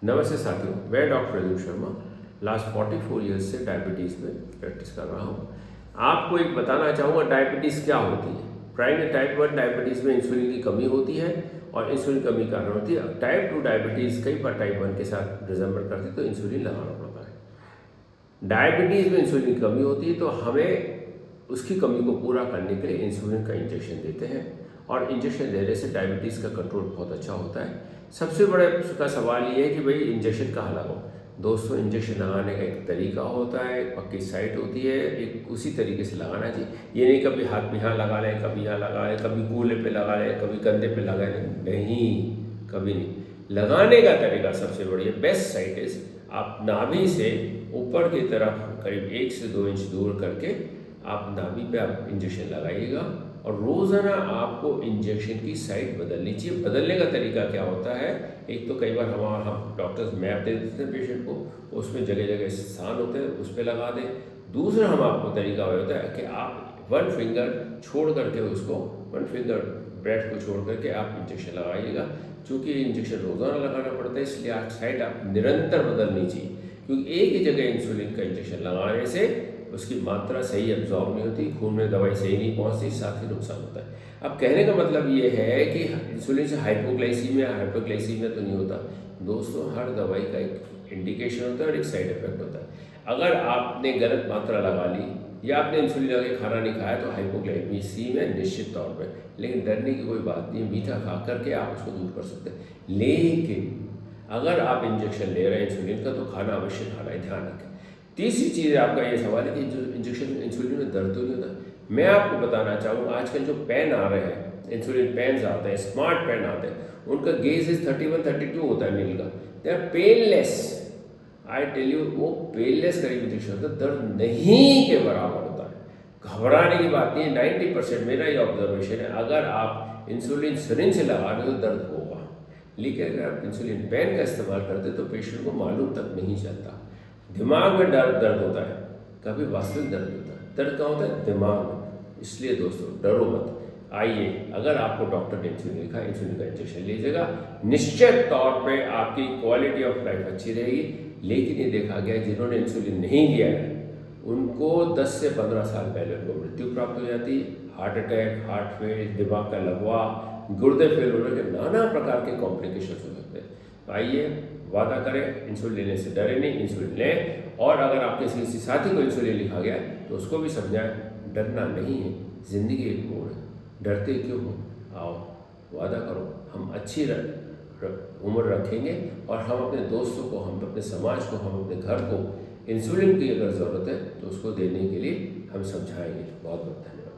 नमस्ते साथियों, मैं डॉक्टर रजू शर्मा लास्ट 44 ईयर्स से डायबिटीज़ में प्रैक्टिस कर रहा हूँ। आपको एक बताना चाहूँगा डायबिटीज़ क्या होती है। प्राइमरी टाइप 1 डायबिटीज़ में इंसुलिन की कमी होती है और इंसुलिन कमी कारण होती है। टाइप 2 डायबिटीज़ कई बार टाइप 1 के साथ रिजेंबल करती है तो इंसुलिन लगाना पड़ता है। डायबिटीज़ में इंसुलिन की कमी होती है तो हमें उसकी कमी को पूरा करने के लिए इंसुलिन का इंजेक्शन देते हैं और इंजेक्शन देने से डायबिटीज़ का कंट्रोल बहुत अच्छा होता है। सबसे बड़े का सवाल ये है कि भाई इंजेक्शन कहाँ लगाओ। दोस्तों, इंजेक्शन लगाने का एक तरीका होता है, एक पक्की साइट होती है, एक उसी तरीके से लगाना चाहिए। ये नहीं कभी हाथ में यहाँ लगा लें, कभी यहाँ लगा लें, कभी कूल्हे पे लगा लें, कभी कंधे पे लगा लें, नहीं, कभी नहीं। लगाने का तरीका सबसे बढ़िया बेस्ट साइट इज आप नाभि से ऊपर की तरफ करीब 1 से 2 इंच दूर करके आप नाभि पे आप इंजेक्शन लगाइएगा और रोज़ाना आपको इंजेक्शन की साइट बदलनी चाहिए। बदलने का तरीका क्या होता है, एक तो कई बार हम डॉक्टर्स मैप दे देते हैं पेशेंट को, उसमें जगह जगह स्थान होते हैं, उस पर लगा दें। दूसरा हम आपको तरीका होता है कि आप 1 फिंगर छोड़ करके उसको 1 फिंगर ब्रेड को छोड़ करके आप इंजेक्शन लगाइएगा। चूँकि इंजेक्शन रोज़ाना लगाना पड़ता है इसलिए आप साइट आप निरंतर बदलनी चाहिए, क्योंकि एक ही जगह इंसुलिन का इंजेक्शन लगाने से उसकी मात्रा सही एब्जॉर्ब नहीं होती, खून में दवाई सही नहीं पहुंचती, साथ ही नुकसान होता है। अब कहने का मतलब ये है कि इंसुलिन से हाइपोग्लाइसीमिया तो नहीं होता। दोस्तों, हर दवाई का एक इंडिकेशन होता है और एक साइड इफेक्ट होता है। अगर आपने गलत मात्रा लगा ली या आपने इंसुलिन लगा के खाना नहीं खाया तो हाइपोग्लाइसीमिया निश्चित तौर पर, लेकिन डरने की कोई बात नहीं है, मीठा खा करके आप उसको दूर कर सकते हैं। लेकिन अगर आप इंजेक्शन ले रहे हैं इंसुलिन का तो खाना अवश्य खाना है, ध्यान रखें। तीसरी चीज़ आपका ये सवाल है कि जो इंजेक्शन इंसुलिन में दर्द तो नहीं होता। मैं आपको बताना चाहूँगा आजकल जो पेन आ रहे हैं, इंसुलिन पेन्स आते हैं, स्मार्ट पेन आते हैं, उनका गेज इज 31-32 होता है नील का। They are painless. I tell you, वो पेनलेस करीब इंजेक्शन होता है, दर्द नहीं के बराबर होता है। घबराने की बात नहीं है। 90% मेरा ये ऑब्जर्वेशन है, अगर आप इंसुलिन सिरिंज से लगा रहे हो तो दर्द होगा, लेकिन अगर आप इंसुलिन पेन का इस्तेमाल करते तो पेशेंट को मालूम तक नहीं चलता। दिमाग में दर्द होता है, कभी वास्तविक दर्द होता है। दर्द कहाँ होता है? दिमाग में। इसलिए दोस्तों, डरो मत। आइए, अगर आपको डॉक्टर ने इंसुलिन लिखा, इंसुलिन का इंजेक्शन लीजिएगा, निश्चित तौर पे आपकी क्वालिटी ऑफ लाइफ अच्छी रहेगी। लेकिन ये देखा गया जिन्होंने इंसुलिन नहीं लिया है उनको 10 से 15 साल पहले उनको मृत्यु प्राप्त हो जाती है। हार्ट अटैक, हार्ट फेल, दिमाग का लकवा, गुर्दे फेल होने के नाना प्रकार के कॉम्प्लिकेशन हो सकते हैं। तो आइए, वादा करें, इंसुलिन लेने से डरे नहीं, इंसुलिन लें। और अगर आपके किसी साथी को इंसुलिन लिखा गया है तो उसको भी समझाएं, डरना नहीं है, ज़िंदगी एक मोड़ है, डरते क्यों हो। आओ, वादा करो, हम अच्छी उम्र रखेंगे और हम अपने दोस्तों को, हम अपने समाज को, हम अपने घर को इंसुलिन की अगर ज़रूरत है तो उसको देने के लिए हम समझाएंगे। बहुत बहुत धन्यवाद।